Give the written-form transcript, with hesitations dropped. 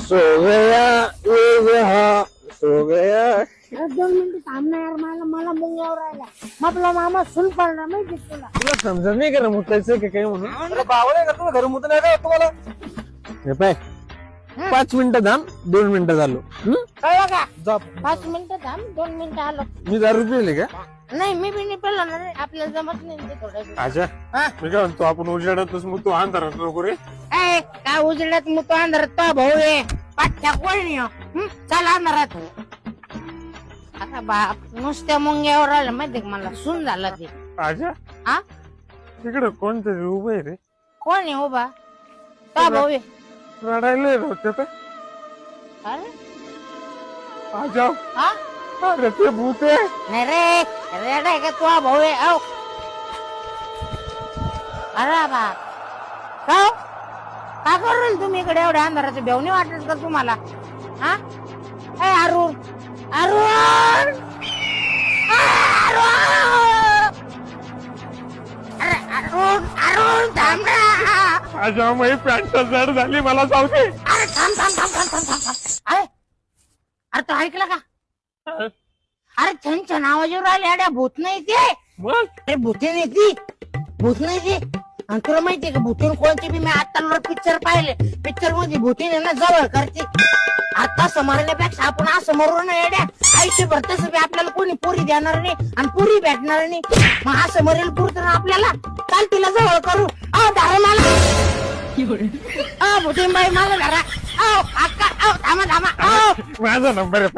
So गया ये जहां so गया. अरे 2 मिनिटं थांब ना यार, मला मुंग्यावर राहिला. आपला मामा सुन पडला माहिती तुला. तुला समजत नाही का मुतायचं की काय म्हणून बावळे का तुला घर मुत नाही का तुम्हाला. हे पाय 5 मिनिटं थांब 2 मिनिटं झालो. कळलं का? जा 5 मिनिटं थांब 2 मिनिटं आलो. मी दारू पिले का. नाही मी बी नाही पेलो ना रे, आपल्याला जमत नाही ते थोडं. अच्छा मी काय म्हणतो आपण उजेडातच मग तू अंधारात नको रे. ए काय उजेडात मग तो अंधारात तो भाऊ आहे पाठ्या कोण नाही. चल अंधारात. आता बाप नुसत्या मुंग्यावर आलं माहितीये का, मला सून झाला ते. अच्छा हा तिकडे कोणतरी उभं आहे रे. कोण आहे उभा? तो भाऊ आहे. रडायला होते ते. अरे अच्छा हा अरे ते भूत आहे. नाही रे, रेड आहे का तो भाऊ आहे. औ अरे बाप काय करू तुम्ही इकडे एवढ्या अंधाराचं बेवणी वाटत का तुम्हाला? हा ए अरुण अरुण अरे अरुण अरुण थांब ना. अच्छा मग पॅन्ट जड झाली मला जाऊ दे. अरे थांब थांब थांब थांब थांब थांब थांब. अरे तो ऐकला का? अरे छान आवाजावर आले अड्या भूत नाही ते. मग अरे भूते नाही ती, भूत नाही ती. आणि तुला माहितीये का भूतीन कोणते बी मी आता पिक्चर पाहिले, पिक्चर मध्ये भूतीने ना जवळ करते. आता समरण्यापेक्षा आपण असं मरू ना येड्या. आयुष्य भर तसं बी आपल्याला कोणी पोरी देणार नाही आणि पोरी भेटणार नाही. मग असं मरेल पुरतं ना आपल्याला. चाल तिला जवळ करू. धारा मला भूतीन बाई मला धरा. अक्का थांबा थांबा. माझा नंबर आहे.